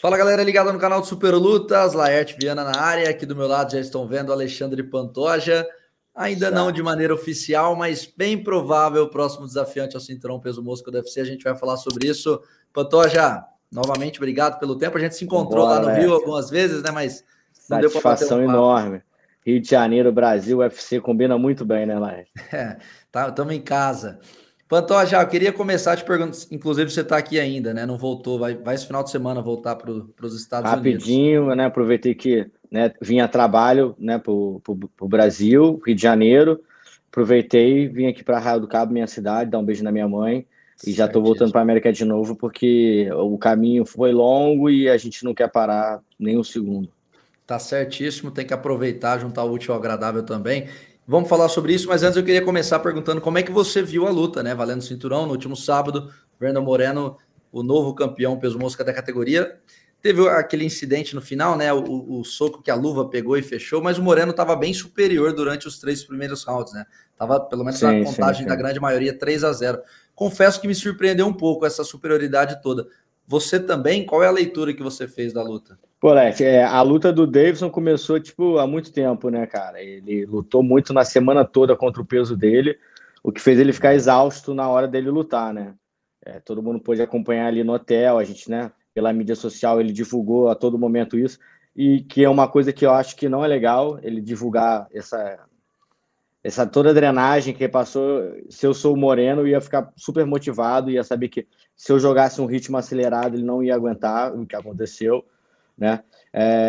Fala galera ligada no canal do Super Lutas, Laerte Viana na área, aqui do meu lado já estão vendo Alexandre Pantoja, ainda não de maneira oficial, mas bem provável o próximo desafiante ao cinturão peso mosca do UFC, a gente vai falar sobre isso. Pantoja, novamente obrigado pelo tempo, a gente se encontrou lá no Rio algumas vezes, né, mas não deu para bater um papo. Satisfação enorme. Rio de Janeiro, Brasil, UFC combina muito bem, né, Laerte? Estamos em casa. Pantoja, eu queria começar te perguntando, inclusive você está aqui ainda, né? Não voltou, vai esse final de semana voltar para os Estados Unidos. Rapidinho, né? Aproveitei que vim a trabalho, né, para o Brasil, Rio de Janeiro. Aproveitei, vim aqui para Arraial do Cabo, minha cidade, dar um beijo na minha mãe. E já estou voltando para a América de novo, porque o caminho foi longo e a gente não quer parar nem um segundo. Tá certíssimo, tem que aproveitar, juntar o útil ao agradável também. Vamos falar sobre isso, mas antes eu queria começar perguntando como é que você viu a luta, né? Valendo cinturão no último sábado, Brandon Moreno, o novo campeão peso mosca da categoria. Teve aquele incidente no final, né? O soco que a luva pegou e fechou, mas o Moreno estava bem superior durante os 3 primeiros rounds, né? Tava pelo menos na contagem da grande maioria 3-0. Confesso que me surpreendeu um pouco essa superioridade toda. Você também? Qual é a leitura que você fez da luta? Pô, Lete, a luta do Davidson começou, há muito tempo, né, cara? Ele lutou muito na semana toda contra o peso dele, o que fez ele ficar exausto na hora dele lutar, né? Todo mundo pôde acompanhar ali no hotel, a gente, né, pela mídia social, ele divulgou a todo momento isso, e que é uma coisa que eu acho que não é legal, ele divulgar essa toda a drenagem que passou. Se eu sou o Moreno, eu ia ficar super motivado, ia saber que se eu jogasse um ritmo acelerado, ele não ia aguentar o que aconteceu, né?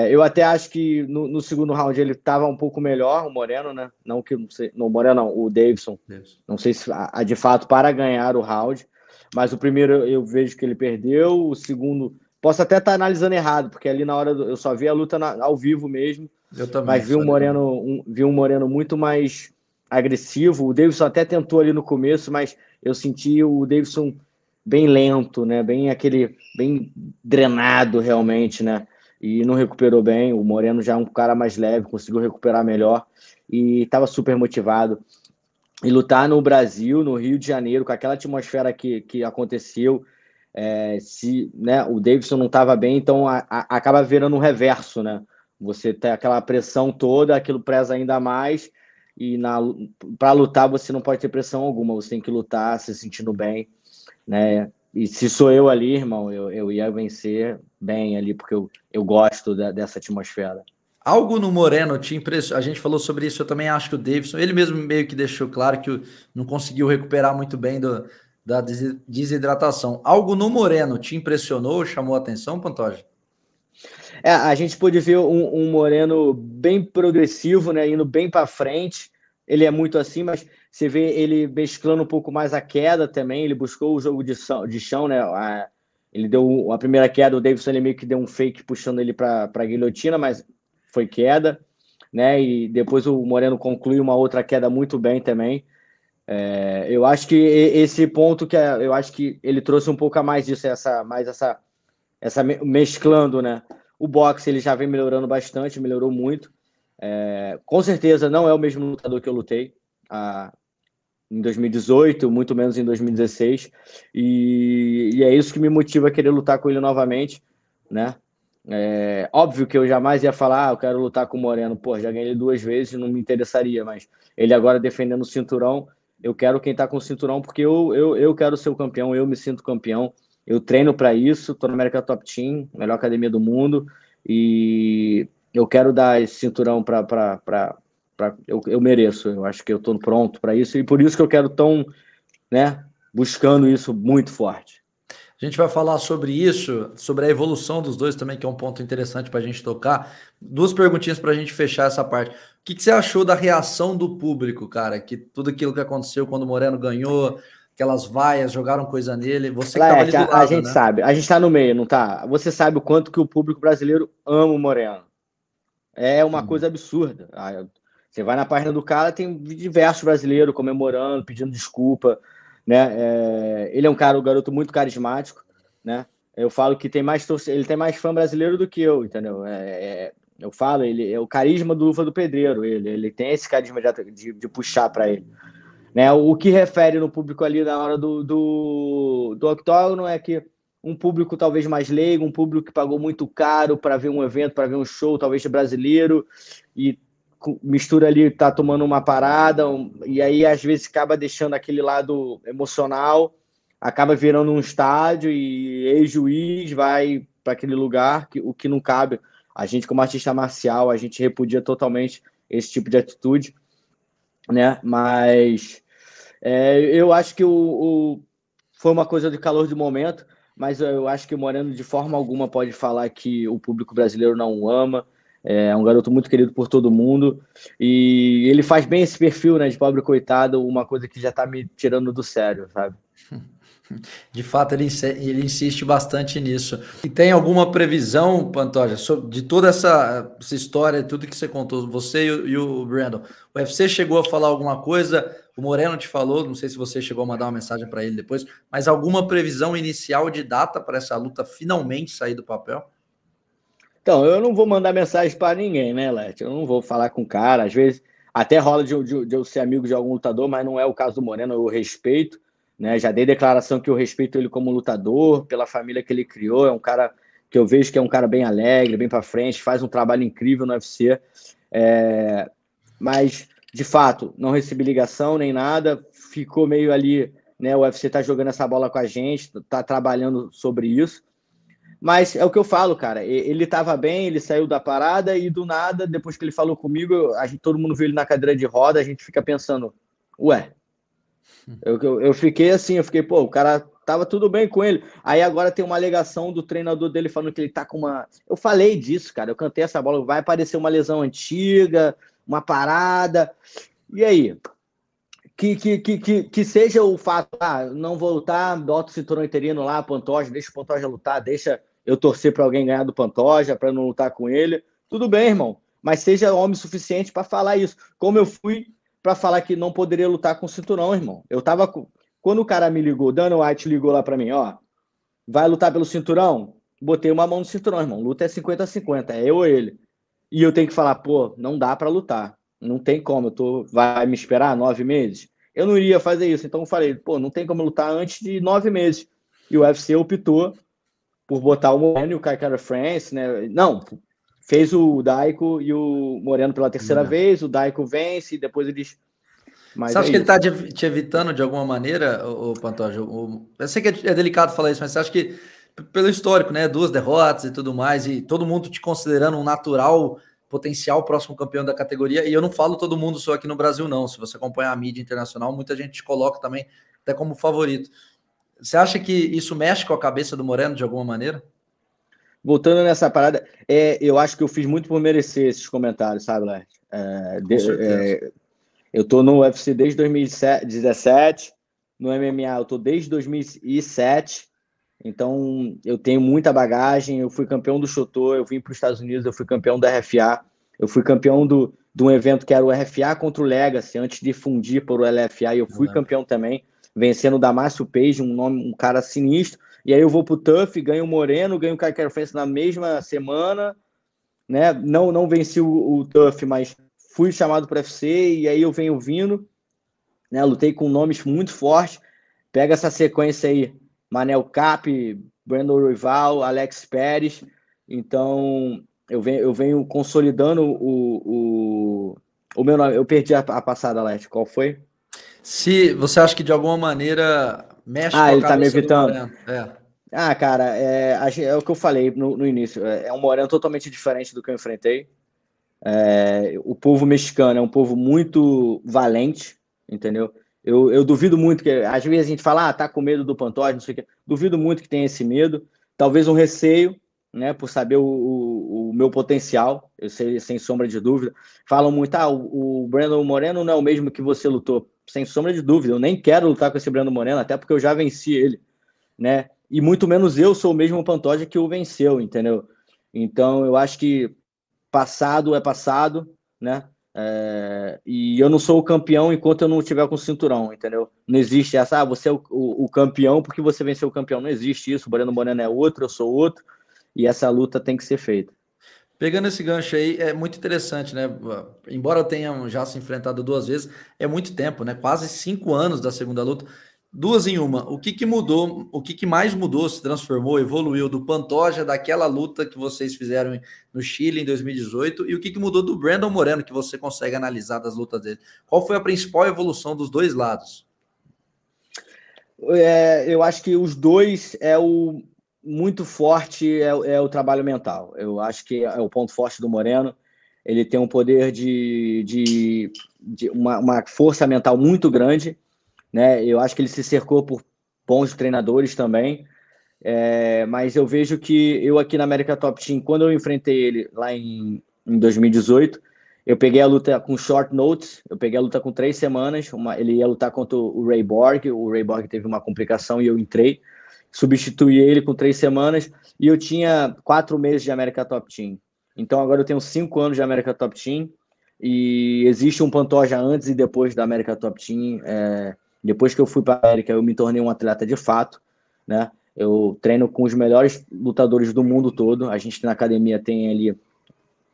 Eu até acho que no segundo round ele estava um pouco melhor, o Moreno, né? Não que não sei, não, o Moreno não, o Davidson. Não sei se de fato para ganhar o round, mas o primeiro eu vejo que ele perdeu, o segundo posso até estar analisando errado, porque ali na hora eu só vi a luta ao vivo mesmo. Eu também. Mas vi um Moreno muito mais agressivo. O Davidson até tentou ali no começo, mas eu senti o Davidson bem lento, né? Bem drenado realmente, né? E não recuperou bem. O Moreno já é um cara mais leve, conseguiu recuperar melhor e estava super motivado. E lutar no Brasil, no Rio de Janeiro, com aquela atmosfera que aconteceu, se, né, o Davidson não estava bem, então acaba virando um reverso, né? Você tem aquela pressão toda, aquilo pesa ainda mais, e para lutar você não pode ter pressão alguma, você tem que lutar se sentindo bem, né? E se sou eu ali, irmão, eu ia vencer bem ali, porque eu gosto dessa atmosfera. Algo no Moreno te impressionou? A gente falou sobre isso, eu também acho que o Davidson, ele mesmo meio que deixou claro que não conseguiu recuperar muito bem da desidratação. Algo no Moreno te impressionou, chamou a atenção, Pantoja? A gente pôde ver um Moreno bem progressivo, né, indo bem para frente. Ele é muito assim, mas você vê ele mesclando um pouco mais a queda também. Ele buscou o jogo de chão, né? Ele deu a primeira queda, o Davidson ele meio que deu um fake puxando ele para a guilhotina, mas foi queda, né? E depois o Moreno conclui uma outra queda muito bem também. Eu acho que esse ponto eu acho que ele trouxe um pouco a mais disso, essa mesclando, né? O boxe ele já vem melhorando bastante, melhorou muito. Com certeza não é o mesmo lutador que eu lutei em 2018, muito menos em 2016. E é isso que me motiva a querer lutar com ele novamente, né? Óbvio que eu jamais ia falar, eu quero lutar com o Moreno. Pô, já ganhei ele 2 vezes, não me interessaria, mas ele agora defendendo o cinturão, eu quero quem tá com o cinturão, porque eu quero ser o campeão, eu me sinto campeão. Eu treino para isso, estou no América Top Team, melhor academia do mundo, e eu quero dar esse cinturão eu mereço. Eu acho que eu estou pronto para isso, e por isso que eu quero né, buscando isso muito forte. A gente vai falar sobre isso, sobre a evolução dos dois também, que é um ponto interessante para a gente tocar. 2 perguntinhas para a gente fechar essa parte. O que você achou da reação do público, cara? Que tudo aquilo que aconteceu quando o Moreno ganhou, aquelas vaias, jogaram coisa nele. Você que estava ali do lado, a gente né? sabe, a gente está no meio, não tá? Você sabe o quanto que o público brasileiro ama o Moreno. É uma coisa absurda. Você vai na página do cara, tem diversos brasileiros comemorando, pedindo desculpa, né? Ele é um garoto muito carismático, né? Eu falo que ele tem mais fã brasileiro do que eu, entendeu? Eu falo, ele é o carisma do Luva do Pedreiro, ele tem esse carisma de puxar para ele. Né? O que refere no público ali na hora do octógono é que um público talvez mais leigo, um público que pagou muito caro para ver um evento, para ver um show, talvez brasileiro, e mistura ali, tá tomando uma parada, e aí às vezes acaba deixando aquele lado emocional, acaba virando um estádio e ex-juiz vai para aquele lugar, o que não cabe. A gente, como artista marcial, a gente repudia totalmente esse tipo de atitude, né? Mas eu acho que foi uma coisa de calor de momento, mas eu acho que o Moreno de forma alguma pode falar que o público brasileiro não o ama. É um garoto muito querido por todo mundo e ele faz bem esse perfil, né, de pobre coitado, uma coisa que já tá me tirando do sério, sabe? De fato, ele insiste bastante nisso. E tem alguma previsão, Pantoja, de toda essa história, tudo que você contou, você e o Brandon? O UFC chegou a falar alguma coisa? O Moreno te falou, não sei se você chegou a mandar uma mensagem para ele depois, mas alguma previsão inicial de data para essa luta finalmente sair do papel? Então, eu não vou mandar mensagem para ninguém, né, Lete? Eu não vou falar com o cara. Às vezes até rola de eu ser amigo de algum lutador, mas não é o caso do Moreno, eu respeito. Né? Já dei declaração que eu respeito ele como lutador, pela família que ele criou. É um cara que eu vejo que é um cara bem alegre, bem para frente, faz um trabalho incrível no UFC. Mas, de fato, não recebi ligação nem nada. Ficou meio ali, né? O UFC tá jogando essa bola com a gente, tá trabalhando sobre isso. Mas é o que eu falo, cara. Ele estava bem, ele saiu da parada e do nada, depois que ele falou comigo, todo mundo viu ele na cadeira de roda, a gente fica pensando, ué. Eu fiquei assim, pô, o cara tava tudo bem com ele. Aí agora tem uma alegação do treinador dele falando que ele tá com uma. Eu falei disso, cara. Eu cantei essa bola, vai aparecer uma lesão antiga, uma parada. E aí? Que seja o fato, não vou lutar, bota o cinturão interino lá, Pantoja, deixa o Pantoja lutar, deixa eu torcer para alguém ganhar do Pantoja, para não lutar com ele. Tudo bem, irmão, mas seja homem suficiente para falar isso. Como eu fui para falar que não poderia lutar com o cinturão, irmão. Eu tava quando o cara me ligou, Dana White ligou lá para mim, ó, vai lutar pelo cinturão? Botei uma mão no cinturão, irmão. Luta é 50-50, é eu ou ele. E eu tenho que falar, pô, não dá para lutar. Não tem como, vai me esperar 9 meses? Eu não iria fazer isso, então eu falei, pô, não tem como lutar antes de 9 meses. E o UFC optou por botar o Moreno e o Kai Kara France, né? Não, fez o Daico e o Moreno pela terceira vez, o Daico vence, e depois eles... Mas você acha que ele está te evitando de alguma maneira, o Pantoja? Eu sei que é delicado falar isso, mas você acha que, pelo histórico, né, 2 derrotas e tudo mais, e todo mundo te considerando um natural potencial próximo campeão da categoria, e eu não falo todo mundo só aqui no Brasil, não. Se você acompanha a mídia internacional, muita gente te coloca também até como favorito. Você acha que isso mexe com a cabeça do Moreno de alguma maneira? Voltando nessa parada, eu acho que eu fiz muito por merecer esses comentários, sabe, Léo? Com certeza. Eu tô no UFC desde 2017, no MMA eu tô desde 2007, então eu tenho muita bagagem, eu fui campeão do Shotô, eu vim para os Estados Unidos, eu fui campeão da RFA, eu fui campeão de um evento que era o RFA contra o Legacy, antes de fundir por o LFA, e eu fui campeão também, vencendo o Damácio Page, um cara sinistro, e aí eu vou pro TUF, ganho o Moreno, ganho o Kai Kara France na mesma semana, né? Não venci o TUF, mas fui chamado para o UFC, e aí eu venho vindo, né? Lutei com nomes muito fortes, pega essa sequência aí, Manel Cap, Brandon Rival, Alex Pérez, então eu venho consolidando o meu nome. Eu perdi a passada, Alex, qual foi? Se você acha que de alguma maneira mexe com a ele tá me cabeça do evitando. Moreno. Cara, é o que eu falei no início. É um Moreno totalmente diferente do que eu enfrentei. O povo mexicano é um povo muito valente, entendeu? Eu duvido muito que, às vezes a gente fala, tá com medo do Pantoja, não sei o quê. Duvido muito que tenha esse medo. Talvez um receio, né, por saber o meu potencial, eu sei, sem sombra de dúvida. Falam muito, o Brandon Moreno não é o mesmo que você lutou. Sem sombra de dúvida, eu nem quero lutar com esse Brandon Moreno, até porque eu já venci ele, né? E muito menos eu sou o mesmo Pantoja que o venceu, entendeu? Então eu acho que passado é passado, né? E eu não sou o campeão enquanto eu não tiver com o cinturão, entendeu? Não existe essa, você é o campeão porque você venceu o campeão. Não existe isso. O Breno Moreno é outro, eu sou outro, e essa luta tem que ser feita. Pegando esse gancho aí, é muito interessante, né? Embora eu tenha já se enfrentado 2 vezes, é muito tempo, né? Quase 5 anos da segunda luta. duas em uma. O que que mudou, o que que mais mudou, se transformou, evoluiu do Pantoja, daquela luta que vocês fizeram no Chile em 2018, e o que que mudou do Brandon Moreno, que você consegue analisar das lutas dele? Qual foi a principal evolução dos dois lados? Eu acho que os dois muito forte é o trabalho mental. Eu acho que é o ponto forte do Moreno. Ele tem um poder de uma força mental muito grande, né? Eu acho que ele se cercou por bons treinadores também. Mas eu vejo que eu aqui na América Top Team, quando eu enfrentei ele lá em 2018, eu peguei a luta com short notes, eu peguei a luta com 3 semanas, ele ia lutar contra o Ray Borg teve uma complicação e eu entrei, substituí ele com 3 semanas e eu tinha 4 meses de América Top Team. Então agora eu tenho 5 anos de América Top Team e existe um Pantoja antes e depois da América Top Team. Depois que eu fui para a América, eu me tornei um atleta de fato, né? Eu treino com os melhores lutadores do mundo todo. A gente na academia tem ali,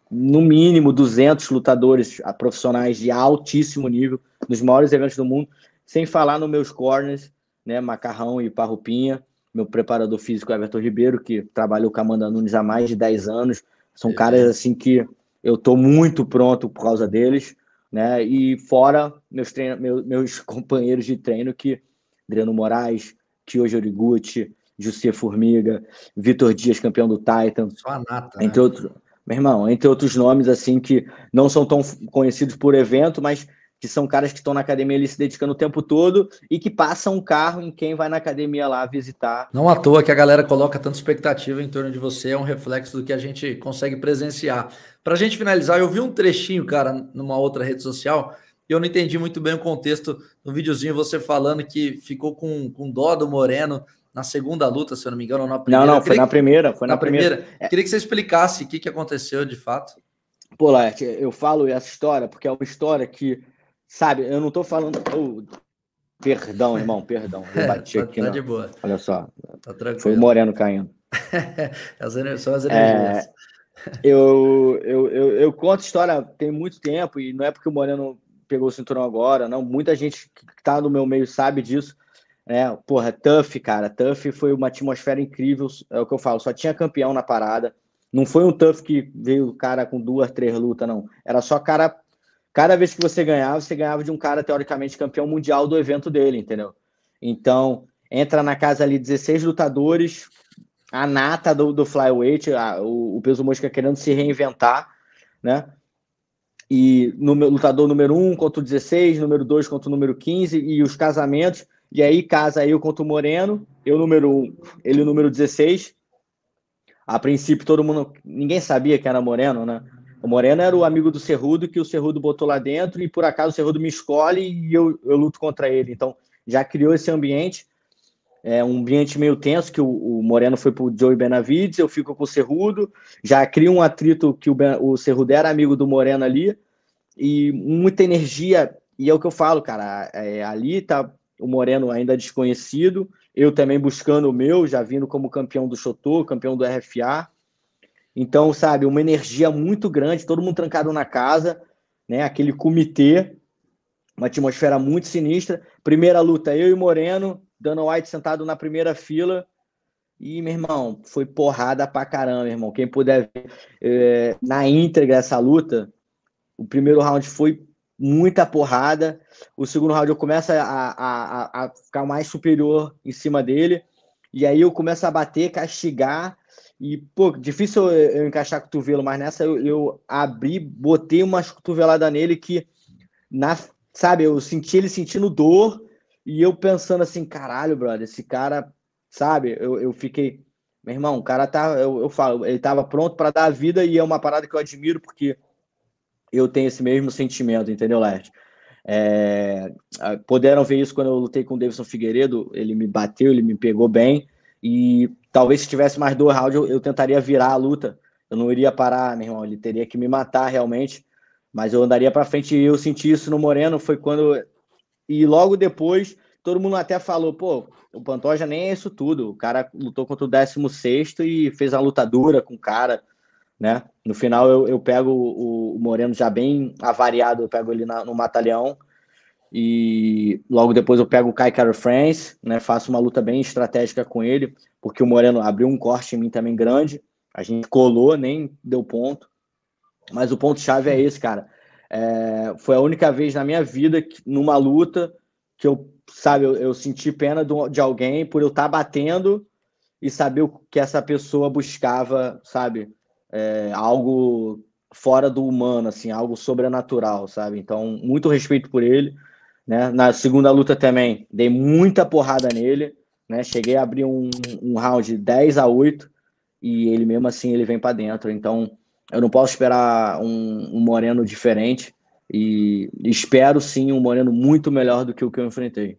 no mínimo, 200 lutadores profissionais de altíssimo nível, nos maiores eventos do mundo, sem falar nos meus corners, né? Macarrão e Parrupinha, meu preparador físico Everton Ribeiro, que trabalhou com a Amanda Nunes há mais de 10 anos. São caras assim que eu estou muito pronto por causa deles, né? E fora meus companheiros de treino, que Adriano Moraes, Kyoji Horiguchi, José Formiga, Vitor Dias, campeão do Titan. Só a nata, entre outros, meu irmão, entre outros nomes assim que não são tão conhecidos por evento, mas que são caras que estão na academia ali se dedicando o tempo todo e que passam um carro em quem vai na academia lá visitar. Não à toa que a galera coloca tanta expectativa em torno de você, é um reflexo do que a gente consegue presenciar. Para a gente finalizar, eu vi um trechinho, cara, numa outra rede social, e eu não entendi muito bem o contexto no videozinho, você falando que ficou com dó do Moreno na segunda luta, se eu não me engano, ou na primeira. Não, foi na primeira. Foi na primeira. Queria que você explicasse o que aconteceu de fato. Pô, Laerte, eu falo essa história porque é uma história que, sabe, eu não tô falando... Perdão, irmão, perdão. Eu bati aqui. Tá de boa. Olha só. Tá tranquilo. Foi o Moreno caindo. São as energias. Eu conto a história tem muito tempo e não é porque o Moreno pegou o cinturão agora, não. Muita gente que tá no meu meio sabe disso. Porra, TUF, cara. TUF foi uma atmosfera incrível. É o que eu falo, só tinha campeão na parada. Não foi um TUF que veio o cara com 2, 3 lutas, não. Era só cara... Cada vez que você ganhava de um cara, teoricamente, campeão mundial do evento dele, entendeu? Então, entra na casa ali 16 lutadores, a nata do flyweight, o peso mosca querendo se reinventar, né? E lutador número 1 contra o 16, número 2 contra o número 15, e os casamentos. E aí casa eu contra o Moreno, eu número 1, ele número 16. A princípio, ninguém sabia que era Moreno, né? O Moreno era o amigo do Cerrudo, que o Cerrudo botou lá dentro, e por acaso o Cerrudo me escolhe e eu luto contra ele. Então, já criou esse ambiente, um ambiente meio tenso, que o Moreno foi pro Joey Benavides, eu fico com o Cerrudo, já cria um atrito que o Cerrudo era amigo do Moreno ali, e muita energia, e é o que eu falo, cara, ali tá o Moreno ainda desconhecido, eu também buscando o meu, já vindo como campeão do Shotô, campeão do RFA. Então, sabe, uma energia muito grande, todo mundo trancado na casa, né? Aquele comitê, uma atmosfera muito sinistra. Primeira luta, eu e Moreno, Dana White sentado na primeira fila. E, meu irmão, foi porrada pra caramba, meu irmão. Quem puder ver na íntegra essa luta, o primeiro round foi muita porrada. O segundo round eu começo a ficar mais superior em cima dele. E aí eu começo a bater, castigar. E, pô, difícil eu encaixar cotovelo, mas nessa eu abri, botei uma cotovelada nele que, sabe, eu senti ele sentindo dor e eu pensando assim, caralho, brother, esse cara, sabe, eu fiquei, meu irmão, o cara tá, eu falo, ele tava pronto para dar a vida e é uma parada que eu admiro porque eu tenho esse mesmo sentimento, entendeu, Laerte? Puderam ver isso quando eu lutei com o Davidson Figueiredo, ele me bateu, ele me pegou bem. E talvez se tivesse mais 2 rounds, eu tentaria virar a luta. Eu não iria parar, meu irmão. Ele teria que me matar realmente. Mas eu andaria para frente e eu senti isso no Moreno. Foi quando... E logo depois, todo mundo até falou, pô, o Pantoja nem é isso tudo. O cara lutou contra o 16º e fez a luta dura com o cara, né? No final, eu pego o Moreno já bem avariado. Eu pego ele no mata-leão. E logo depois eu pego o Kai Kara-France, né? Faço uma luta bem estratégica com ele, porque o Moreno abriu um corte em mim também grande. A gente colou, nem deu ponto. Mas o ponto-chave é esse, cara. Foi a única vez na minha vida, numa luta, que eu senti pena de alguém por eu estar batendo e saber o que essa pessoa buscava, sabe? Algo fora do humano, assim, algo sobrenatural, sabe? Então, muito respeito por ele, né? Na segunda luta também, dei muita porrada nele, né? Cheguei a abrir um round 10-8 e ele mesmo assim ele vem para dentro. Então, eu não posso esperar um Moreno diferente e espero sim um Moreno muito melhor do que o que eu enfrentei.